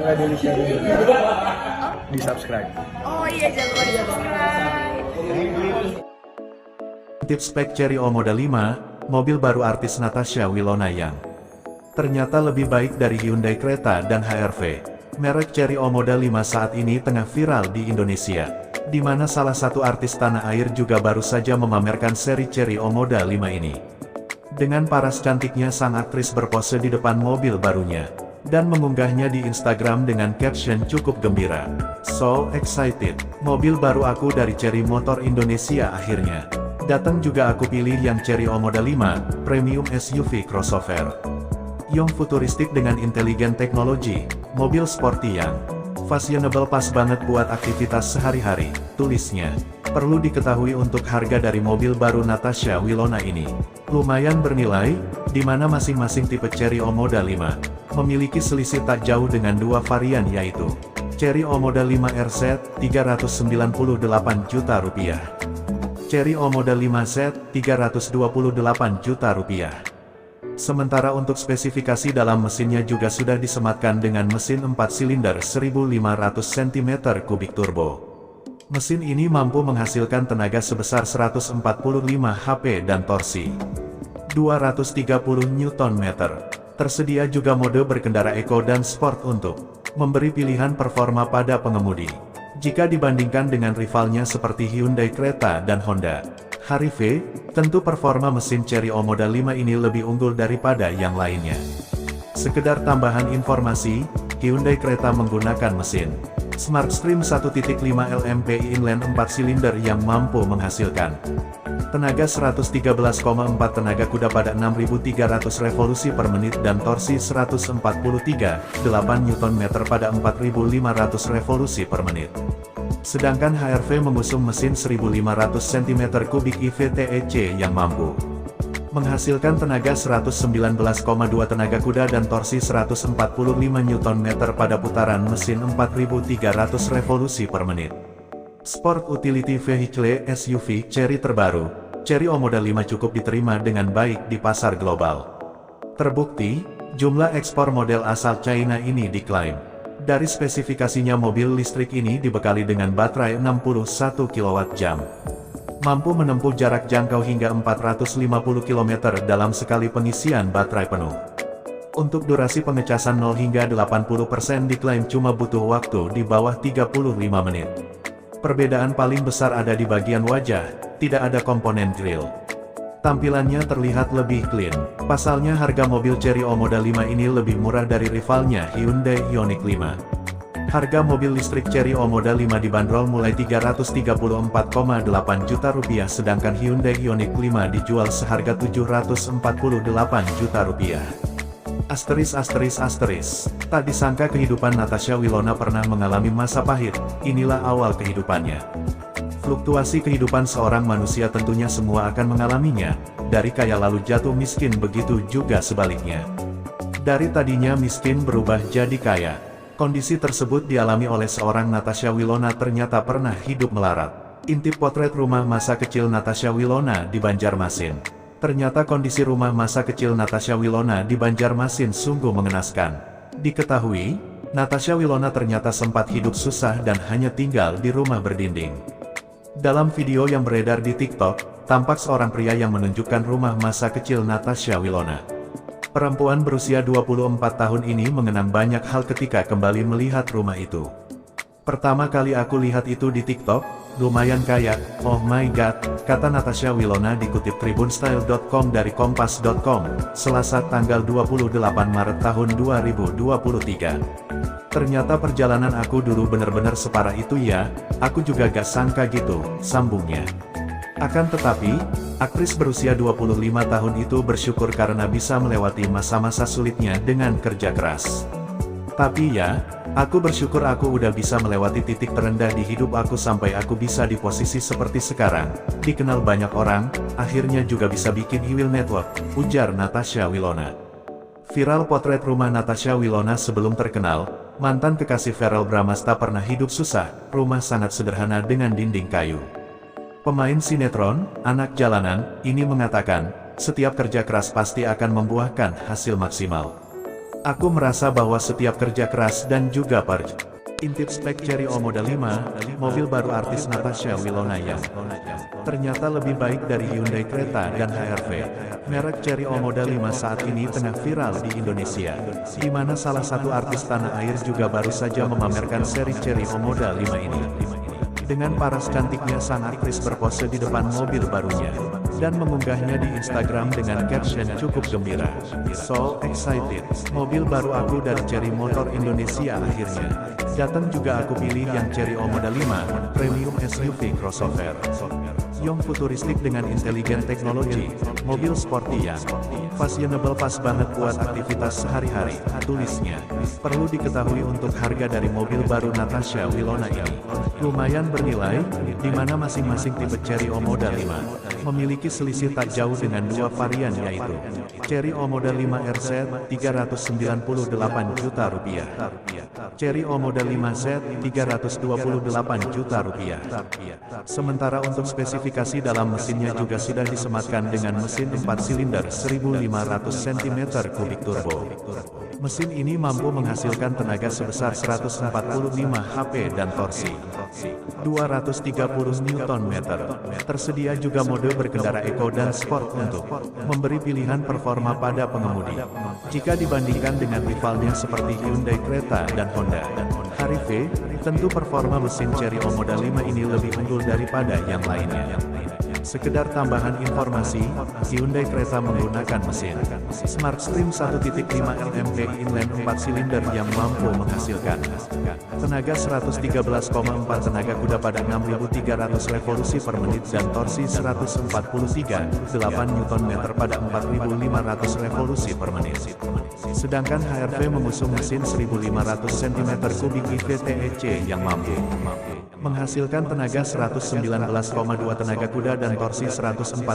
Nggak di share dulu. Di subscribe. Oh iya, jangan lupa di subscribe. Tip spek Chery O Model 5, mobil baru artis Natasha Wilona yang ternyata lebih baik dari Hyundai Creta dan HR-V. Merek Chery O Model 5 saat ini tengah viral di Indonesia, di mana salah satu artis tanah air juga baru saja memamerkan seri Chery O Model 5 ini. Dengan paras cantiknya sang aktris berpose di depan mobil barunya, dan mengunggahnya di Instagram dengan caption cukup gembira. "So excited, mobil baru aku dari Chery Motor Indonesia akhirnya datang juga aku pilih yang Chery O Model 5, premium SUV crossover. Yang futuristik dengan intelijen teknologi, mobil sporty yang fashionable pas banget buat aktivitas sehari-hari," tulisnya. Perlu diketahui untuk harga dari mobil baru Natasha Wilona ini lumayan bernilai, di mana masing-masing tipe Chery O Model 5 memiliki selisih tak jauh dengan dua varian yaitu Chery O Model 5 RZ Rp398 juta, Chery O Model 5Z Rp328 juta. Sementara untuk spesifikasi dalam mesinnya juga sudah disematkan dengan mesin 4 silinder 1500 cm3 turbo. Mesin ini mampu menghasilkan tenaga sebesar 145 HP dan torsi 230 Nm. Tersedia juga mode berkendara eco dan sport untuk memberi pilihan performa pada pengemudi. Jika dibandingkan dengan rivalnya seperti Hyundai Creta dan Honda HR-V, tentu performa mesin Chery O Model 5 ini lebih unggul daripada yang lainnya. Sekedar tambahan informasi, Hyundai Creta menggunakan mesin Smartstream 1.5 LMPI inline 4 silinder yang mampu menghasilkan tenaga 113,4 tenaga kuda pada 6.300 revolusi per menit dan torsi 143,8 Nm pada 4.500 revolusi per menit. Sedangkan HR-V mengusung mesin 1.500 cm3 IVTEC yang mampu menghasilkan tenaga 119,2 tenaga kuda dan torsi 145 Nm pada putaran mesin 4.300 revolusi per menit. Sport Utility Vehicle SUV Chery terbaru, Chery O Model 5 cukup diterima dengan baik di pasar global. Terbukti, jumlah ekspor model asal China ini diklaim. Dari spesifikasinya mobil listrik ini dibekali dengan baterai 61 kWh. Mampu menempuh jarak jangkau hingga 450 km dalam sekali pengisian baterai penuh. Untuk durasi pengecasan 0 hingga 80% diklaim cuma butuh waktu di bawah 35 menit. Perbedaan paling besar ada di bagian wajah, tidak ada komponen grill. Tampilannya terlihat lebih clean. Pasalnya harga mobil Chery O Model 5 ini lebih murah dari rivalnya Hyundai Ioniq 5. Harga mobil listrik Chery O Model 5 dibanderol mulai Rp334,8 juta, sedangkan Hyundai Ioniq 5 dijual seharga Rp748 juta. Tak disangka kehidupan Natasha Wilona pernah mengalami masa pahit, inilah awal kehidupannya. Fluktuasi kehidupan seorang manusia tentunya semua akan mengalaminya, dari kaya lalu jatuh miskin begitu juga sebaliknya. Dari tadinya miskin berubah jadi kaya. Kondisi tersebut dialami oleh seorang Natasha Wilona ternyata pernah hidup melarat. Intip potret rumah masa kecil Natasha Wilona di Banjarmasin. Ternyata kondisi rumah masa kecil Natasha Wilona di Banjarmasin sungguh mengenaskan. Diketahui, Natasha Wilona ternyata sempat hidup susah dan hanya tinggal di rumah berdinding. Dalam video yang beredar di TikTok, tampak seorang pria yang menunjukkan rumah masa kecil Natasha Wilona. Perempuan berusia 24 tahun ini mengenang banyak hal ketika kembali melihat rumah itu. "Pertama kali aku lihat itu di TikTok, lumayan kaya, oh my god," kata Natasha Wilona dikutip tribunstyle.com dari kompas.com, Selasa tanggal 28 Maret tahun 2023. "Ternyata perjalanan aku dulu bener-bener separah itu ya, aku juga gak sangka gitu," sambungnya. Akan tetapi, aktris berusia 25 tahun itu bersyukur karena bisa melewati masa-masa sulitnya dengan kerja keras. "Tapi ya, aku bersyukur aku udah bisa melewati titik terendah di hidup aku sampai aku bisa di posisi seperti sekarang, dikenal banyak orang, akhirnya juga bisa bikin Hiwil Network," ujar Natasha Wilona. Viral potret rumah Natasha Wilona sebelum terkenal, mantan kekasih Verrell Bramasta pernah hidup susah, rumah sangat sederhana dengan dinding kayu. Pemain sinetron, Anak Jalanan, ini mengatakan, setiap kerja keras pasti akan membuahkan hasil maksimal. Aku merasa bahwa setiap kerja keras dan juga intip spek Chery O Model 5, mobil baru artis Natasha Wilona yang ternyata lebih baik dari Hyundai Creta dan HR-V. Merek Chery O Model 5 saat ini tengah viral di Indonesia, di mana salah satu artis tanah air juga baru saja memamerkan seri Chery O Model 5 ini. Dengan paras cantiknya sang aktris berpose di depan mobil barunya, dan mengunggahnya di Instagram dengan caption cukup gembira. So excited, mobil baru aku dari Chery Motor Indonesia akhirnya datang juga aku pilih yang Chery O Model 5, premium SUV crossover. Yang futuristik dengan intelijen teknologi, mobil sporty yang fashionable pas banget buat aktivitas sehari-hari, tulisnya. Perlu diketahui untuk harga dari mobil baru Natasha Wilona ini lumayan bernilai, di mana masing-masing tipe Chery O Model 5 memiliki selisih tak jauh dengan dua varian yaitu Chery O Model 5 RZ Rp398 juta, Chery O Model 5Z Rp328 juta. Sementara untuk spesifikasi dalam mesinnya juga sudah disematkan dengan mesin 4 silinder 1500 cm3 turbo. Mesin ini mampu menghasilkan tenaga sebesar 145 HP dan torsi 230 Nm. Tersedia juga mode berkendara eco dan sport untuk memberi pilihan performa pada pengemudi. Jika dibandingkan dengan rivalnya seperti Hyundai Creta dan Honda HR-V, tentu performa mesin Chery O Model 5 ini lebih unggul daripada yang lainnya. Sekedar tambahan informasi, Hyundai Creta menggunakan mesin Smartstream 1.5 LMP inline 4 silinder yang mampu menghasilkan tenaga 113,4 tenaga kuda pada 6.300 revolusi per menit dan torsi 143,8 Nm pada 4.500 revolusi per menit. Sedangkan HR-V mengusung mesin 1.500 cm3 IVTEC yang mampu menghasilkan tenaga 119,2 tenaga kuda dan torsi 145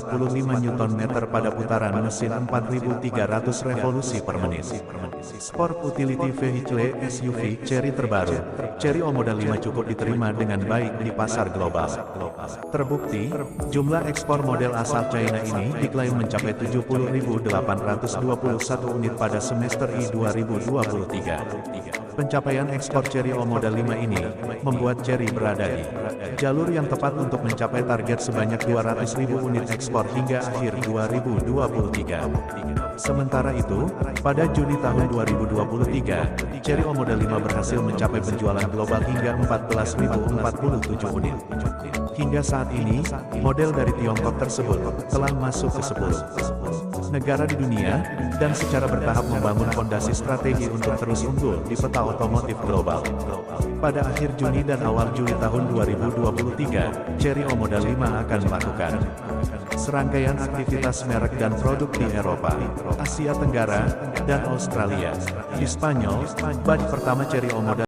Nm pada putaran mesin 4.300 revolusi per menit. Sport Utility Vehicle SUV Chery terbaru, Chery O Model 5 cukup diterima dengan baik di pasar global. Terbukti, jumlah ekspor model asal China ini diklaim mencapai 70.821 unit pada semester I 2023. Pencapaian ekspor Chery O Model 5 ini membuat Chery berada di jalur yang tepat untuk mencapai target sebanyak 200.000 unit ekspor hingga akhir 2023. Sementara itu, pada Juni tahun 2023, Chery O Model 5 berhasil mencapai penjualan global hingga 14.047 unit. Hingga saat ini, model dari Tiongkok tersebut telah masuk ke 10 negara di dunia, dan secara bertahap membangun fondasi strategi untuk terus unggul di peta otomotif global. Pada akhir Juni dan awal Juli tahun 2023, Chery O Model 5 akan melakukan serangkaian aktivitas merek dan produk di Eropa, Asia Tenggara, dan Australia. Di Spanyol, batch pertama Chery O Model